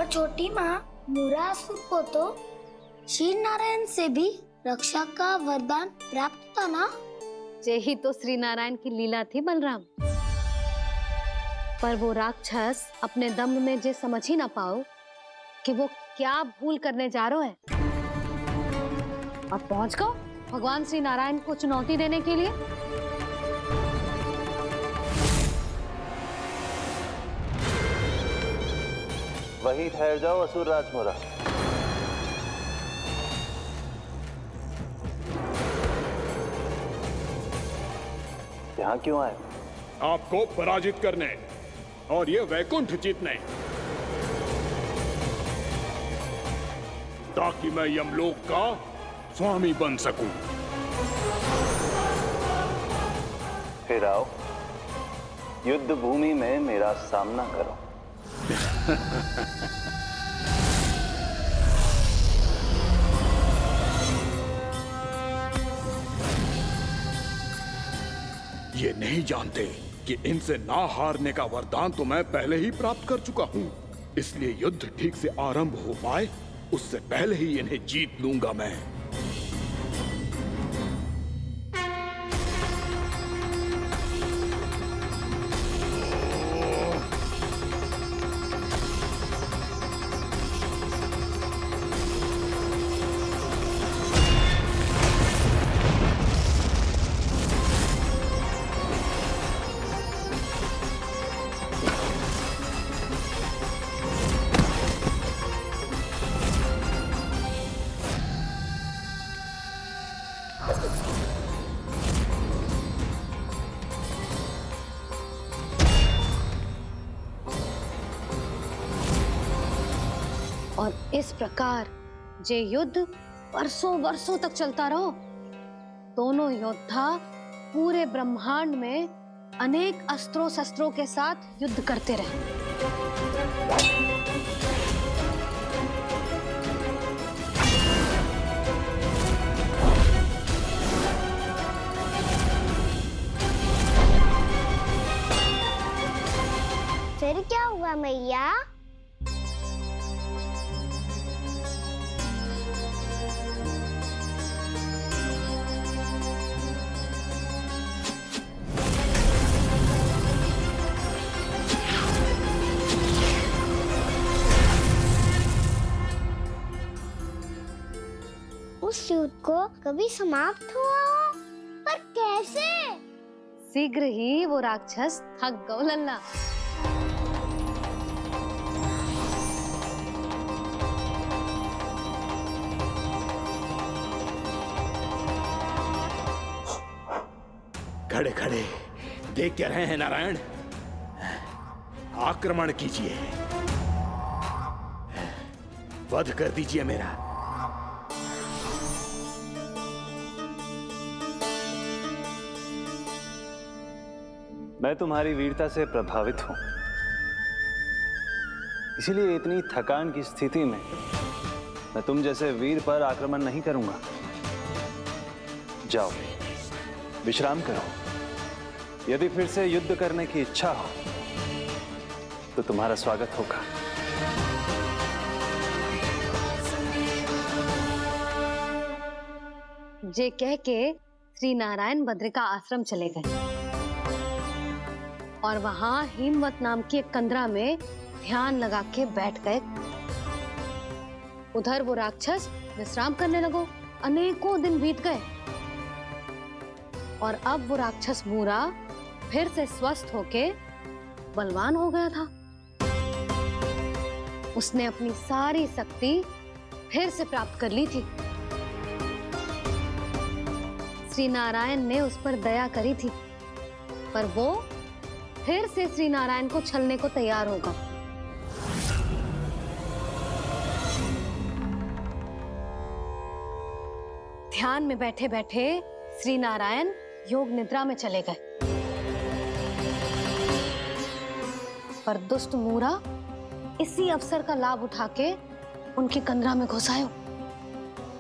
और छोटी माँ मूरासुर को तो श्री नारायण से भी रक्षा का वरदान प्राप्त था ना। यही तो श्री नारायण की लीला थी बलराम। पर वो राक्षस अपने दम में जे समझ ही ना पाओ कि वो क्या भूल करने जा रहे है। अब पहुंच गो भगवान श्री नारायण को चुनौती देने के लिए। वहीं ठहर जाओ असुर राजमोरा। यहाँ क्यों आए? आपको पराजित करने और ये वैकुंठ जीतने, ताकि मैं यमलोक का स्वामी बन सकूं। फिर आओ, युद्ध भूमि में मेरा सामना करो। ये नहीं जानते कि इनसे ना हारने का वरदान तो मैं पहले ही प्राप्त कर चुका हूं, इसलिए युद्ध ठीक से आरंभ हो पाए उससे पहले ही इन्हें जीत लूंगा मैं। और इस प्रकार जे युद्ध वर्षों वर्षों तक चलता रहो। दोनों योद्धा पूरे ब्रह्मांड में अनेक अस्त्रों शस्त्रों के साथ युद्ध करते रहे। फिर क्या हुआ मैया? उस युद्ध को कभी समाप्त हुआ हो, पर कैसे? शीघ्र ही वो राक्षस थक गो लल्ला। खड़े खड़े देख क्या रहे हैं नारायण? आक्रमण कीजिए, वध कर दीजिए मेरा। मैं तुम्हारी वीरता से प्रभावित हूं, इसीलिए इतनी थकान की स्थिति में मैं तुम जैसे वीर पर आक्रमण नहीं करूंगा। जाओ विश्राम करो। यदि फिर से युद्ध करने की इच्छा हो तो तुम्हारा स्वागत होगा। जे कह के श्री नारायण बद्रिका आश्रम चले गए और वहां हिमवत नाम की एक कंदरा में ध्यान लगा के बैठ गए। उधर वो राक्षस विश्राम करने लगो। अनेकों दिन बीत गए और अब वो राक्षस मूरा फिर से स्वस्थ होके बलवान हो गया था। उसने अपनी सारी शक्ति फिर से प्राप्त कर ली थी। श्री नारायण ने उस पर दया करी थी, पर वो फिर से श्री नारायण को छलने को तैयार होगा। ध्यान में बैठे बैठे श्री नारायण योग निद्रा में चले गए, पर दुष्ट मूरा इसी अवसर का लाभ उठा के उनकी कंदरा में घुस आयो,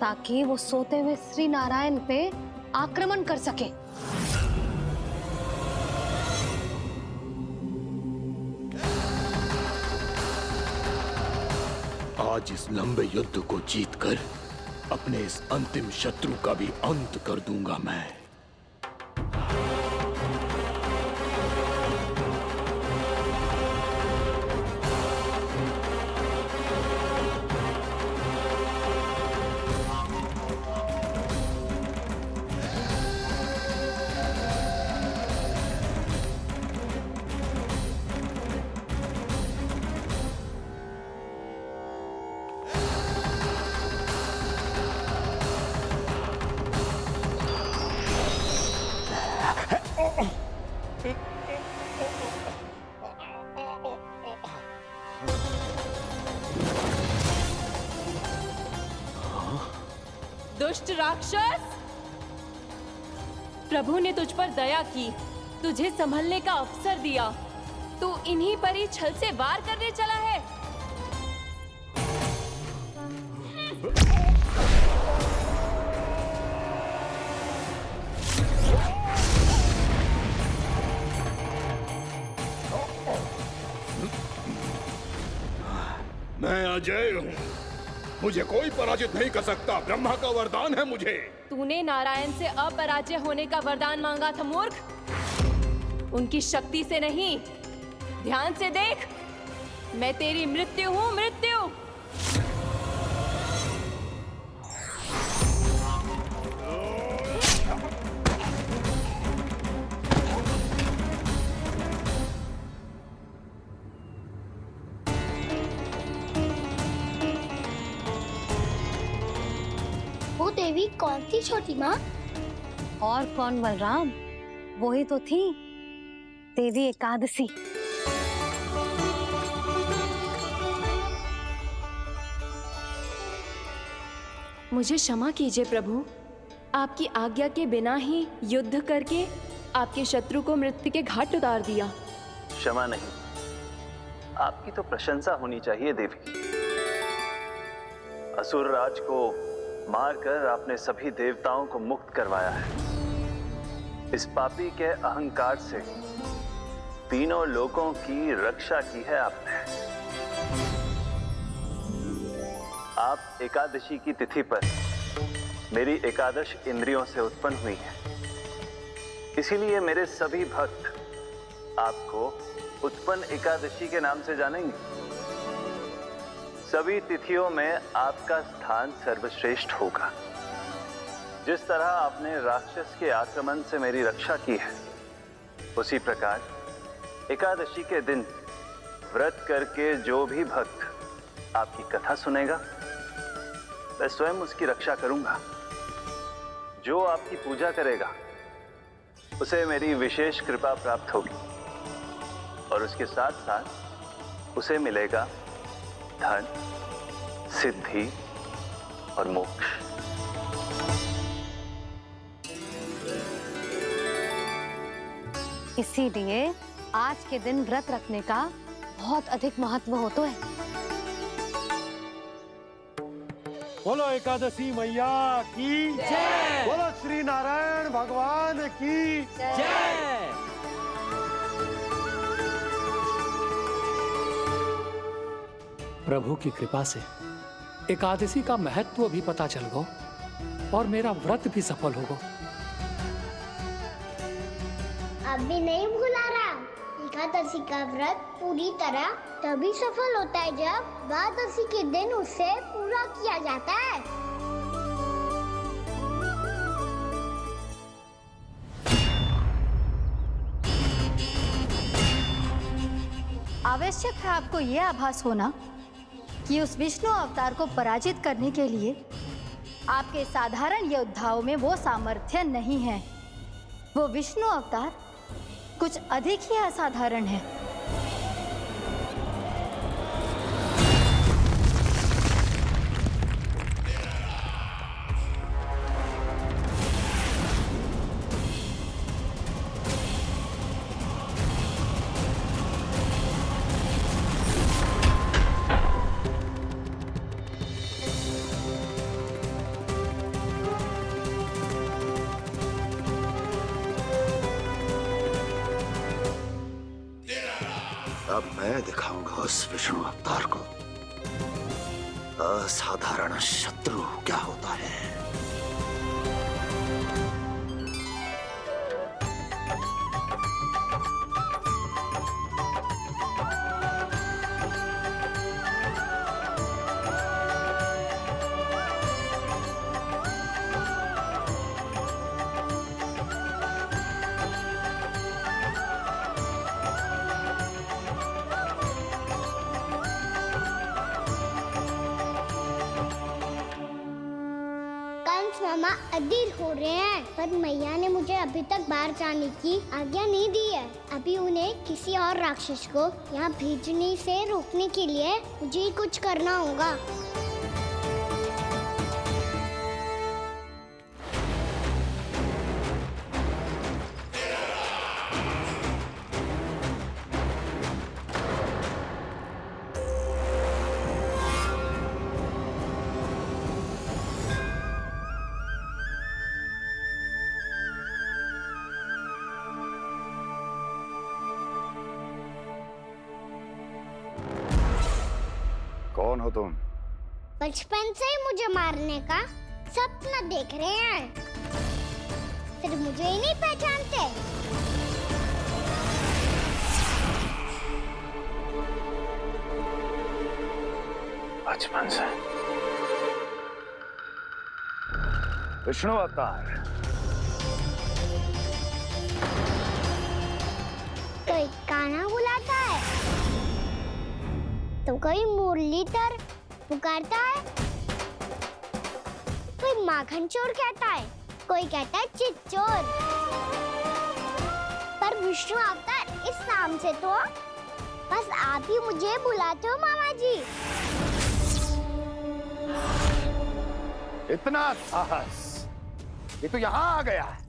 ताकि वो सोते हुए श्री नारायण पे आक्रमण कर सके। आज इस लंबे युद्ध को जीतकर अपने इस अंतिम शत्रु का भी अंत कर दूंगा मैं। दुष्ट राक्षस, प्रभु ने तुझ पर दया की, तुझे संभलने का अवसर दिया। तू इन्हीं पर ही छल से वार करने चला है। मैं अजय हूँ, मुझे कोई पराजित नहीं कर सकता। ब्रह्मा का वरदान है मुझे। तूने नारायण से अपराजय होने का वरदान मांगा था मूर्ख, उनकी शक्ति से नहीं। ध्यान से देख, मैं तेरी मृत्यु हूँ, मृत्यु। वो देवी कौन थी छोटी माँ? और कौन बलराम, वही तो थी देवी एकादशी। मुझे क्षमा कीजिए प्रभु, आपकी आज्ञा के बिना ही युद्ध करके आपके शत्रु को मृत्यु के घाट उतार दिया। क्षमा नहीं, आपकी तो प्रशंसा होनी चाहिए देवी। असुर राज को मारकर आपने सभी देवताओं को मुक्त करवाया है। इस पापी के अहंकार से तीनों लोकों की रक्षा की है आपने। आप एकादशी की तिथि पर मेरी एकादश इंद्रियों से उत्पन्न हुई हैं। इसीलिए मेरे सभी भक्त आपको उत्पन्न एकादशी के नाम से जानेंगे। सभी तिथियों में आपका स्थान सर्वश्रेष्ठ होगा। जिस तरह आपने राक्षस के आक्रमण से मेरी रक्षा की है, उसी प्रकार एकादशी के दिन व्रत करके जो भी भक्त आपकी कथा सुनेगा, मैं स्वयं उसकी रक्षा करूंगा। जो आपकी पूजा करेगा, उसे मेरी विशेष कृपा प्राप्त होगी और उसके साथ साथ उसे मिलेगा धन, सिद्धि और मोक्ष। इसीलिए आज के दिन व्रत रखने का बहुत अधिक महत्व होता है। बोलो एकादशी मैया की जय। बोलो श्री नारायण भगवान की जय। प्रभु की कृपा से एकादशी का महत्व भी पता चल गो और मेरा व्रत भी सफल हो गो। अभी नहीं भूला रहा, एकादशी का व्रत पूरी तरह तभी सफल होता है जब द्वादशी के दिन उसे पूरा किया जाता है। आवश्यक है आपको यह आभास होना कि उस विष्णु अवतार को पराजित करने के लिए आपके साधारण योद्धाओं में वो सामर्थ्य नहीं है। वो विष्णु अवतार कुछ अधिक ही असाधारण है। अब मैं दिखाऊंगा उस विष्णु अवतार को असाधारण शत्रु क्या होता है। कंस मामा अधीर हो रहे हैं, पर मैया ने मुझे अभी तक बाहर जाने की आज्ञा नहीं दी है। अभी उन्हें किसी और राक्षस को यहाँ भेजने से रोकने के लिए मुझे ही कुछ करना होगा। कौन हो तुम? बचपन से ही मुझे मारने का सपना देख रहे हैं, फिर मुझे ही नहीं पहचानते। बचपन से विष्णु अवतार। कोई कान्हा बुलाता है तो कोई मुरलीधर पुकारता है, कोई माखन चोर कहता है, कोई कहता है चिच्चोर। पर विष्णु अवतार इस नाम से तो बस आप ही मुझे बुलाते हो मामा जी। इतना साहस ये तो यहाँ आ गया है।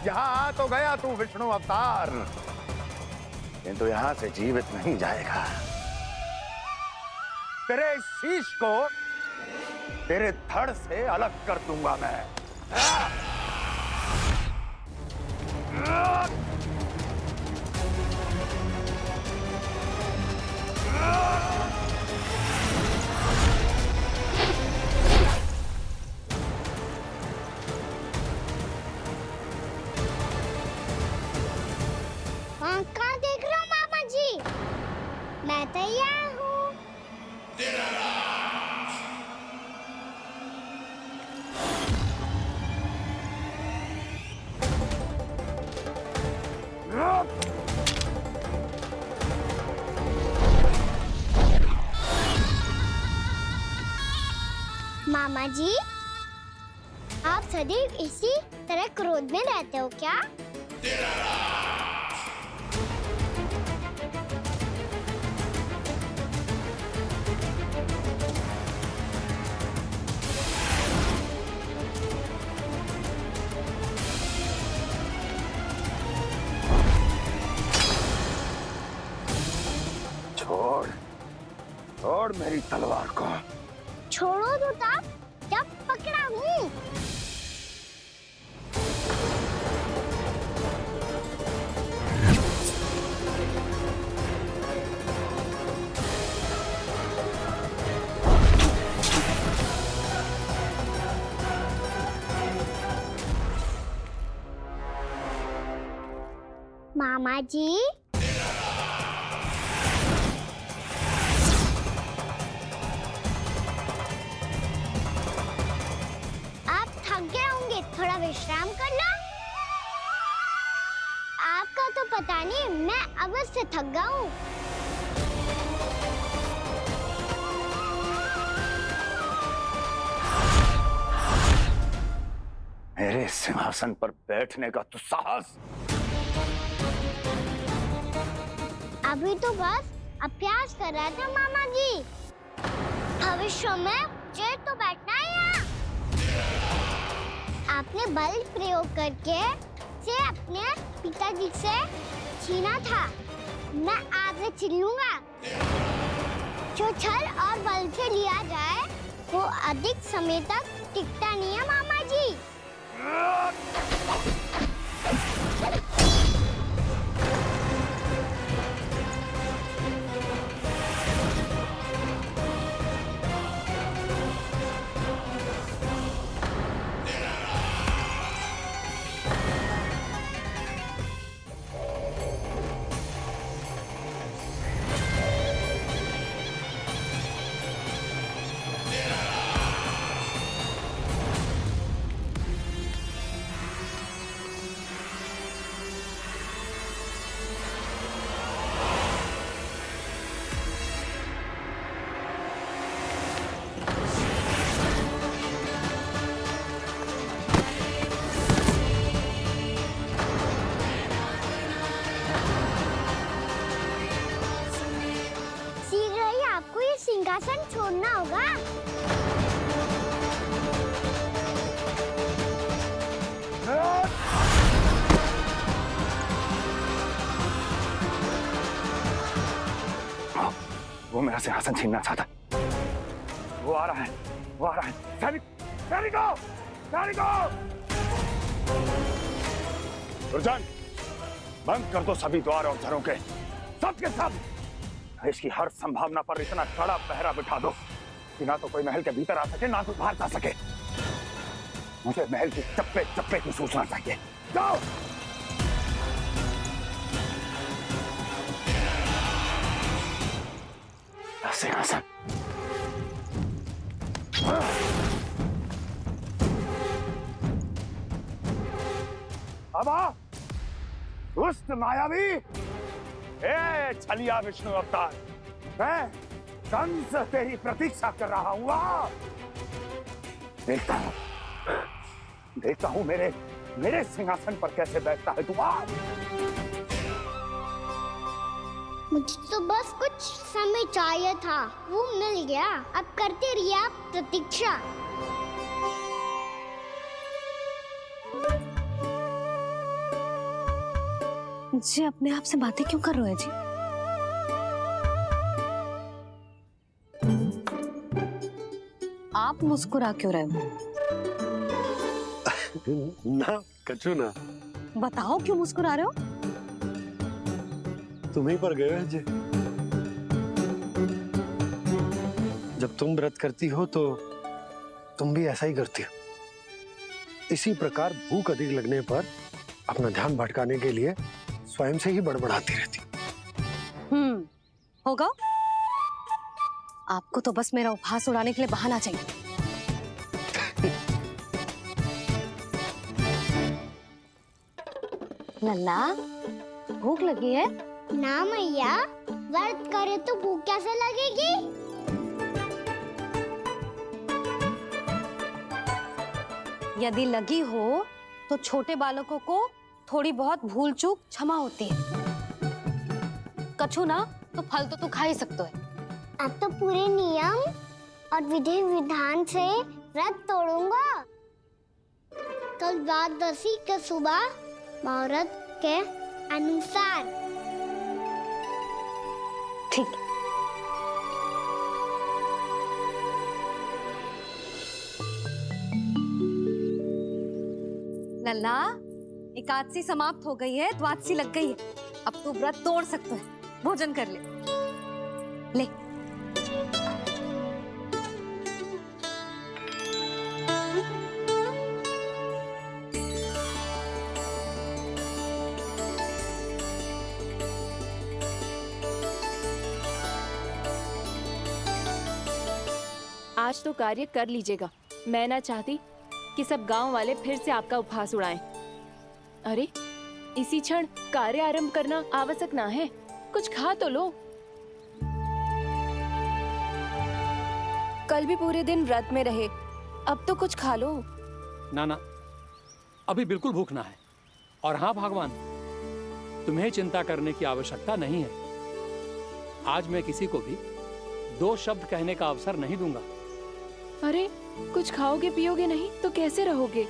यहाँ आ तो गया तू विष्णु अवतार, किंतु यहाँ से जीवित नहीं जाएगा। तेरे इस शीश को तेरे धड़ से अलग कर दूंगा मैं। कहाँ देख रहे हो मामा जी? मैं तैयार हूँ। मामा जी, आप सदैव इसी तरह क्रोध में रहते हो क्या? छोड़ छोड़ मेरी तलवार को। छोड़ो तो तब जब पकड़ा हूँ। मामा जी, आप थक गए होंगे, थोड़ा विश्राम कर लो। आपका तो पता नहीं, मैं अवश्य थक गया हूँ। मेरे सिंहासन पर बैठने का तो साहस। अभी तो बस अभ्यास कर रहा था मामा जी। भविष्य में मुझे तो बैठना है यहाँ। आपने बल प्रयोग करके से अपने पिताजी से छीना था, मैं आज से छीन लूंगा। जो छल और बल से लिया जाए वो अधिक समय तक टिकता नहीं है मामा जी। सिंहासन छोड़ना होगा। वो मेरा सिंहासन छीनना चाहता। वो आ रहा है, वो आ रहा है। सैनिकों, दुर्जन, बंद कर दो सभी द्वार और झरोखे, सब के सब। इसकी हर संभावना पर इतना कड़ा पहरा बिठा दो कि ना तो कोई महल के भीतर आ सके, ना तो बाहर जा सके। मुझे महल की चप्पे चप्पे की सूचना चाहिए। जाओ। सिंहासन। अब आ, दुष्ट मायावी, छलिया विष्णु अवतार, मैं कंस तेरी प्रतीक्षा कर रहा हूँ। देखता हूँ मेरे सिंहासन पर कैसे बैठता है तू। मुझे तो बस कुछ समय चाहिए था, वो मिल गया। अब करते रहिए आप प्रतीक्षा। जी अपने आप से बातें क्यों कर रहे हो जी? आप मुस्कुरा क्यों रहे हो? ना कछु ना। बताओ क्यों मुस्कुरा रहे हो? तुम्हीं पर गए हैं जी। जब तुम व्रत करती हो तो तुम भी ऐसा ही करती हो। इसी प्रकार भूख अधिक लगने पर अपना ध्यान भटकाने के लिए स्वयं से ही बड़बड़ाती रहती। होगा। आपको तो बस मेरा उपहास उड़ाने के लिए बहाना चाहिए। लल्ला, भूख लगी है? ना मैया, व्रत करे तो भूख कैसे लगेगी? यदि लगी हो तो छोटे बालकों को थोड़ी बहुत भूल चूक क्षमा होती है। कछु ना तो फल तो तू खा ही सकते है। अब तो पूरे नियम और विधि विधान से व्रत तोड़ूंगा। कल द्वादशी के सुबह मुहूर्त के अनुसार। ठीक। लल्ला, एकादशी समाप्त हो गई है, द्वादशी लग गई है। अब तू व्रत तोड़ सकते है। भोजन कर ले। ले। आज तो कार्य कर लीजिएगा। मैं ना चाहती कि सब गांव वाले फिर से आपका उपहास उड़ाएं। अरे, इसी क्षण कार्य आरंभ करना आवश्यक ना है। कुछ खा तो लो। कल भी पूरे दिन व्रत में रहे, अब तो कुछ खा लो। ना ना, अभी बिल्कुल भूख ना है। और हाँ भगवान, तुम्हें चिंता करने की आवश्यकता नहीं है। आज मैं किसी को भी 2 शब्द कहने का अवसर नहीं दूंगा। अरे, कुछ खाओगे पियोगे नहीं तो कैसे रहोगे?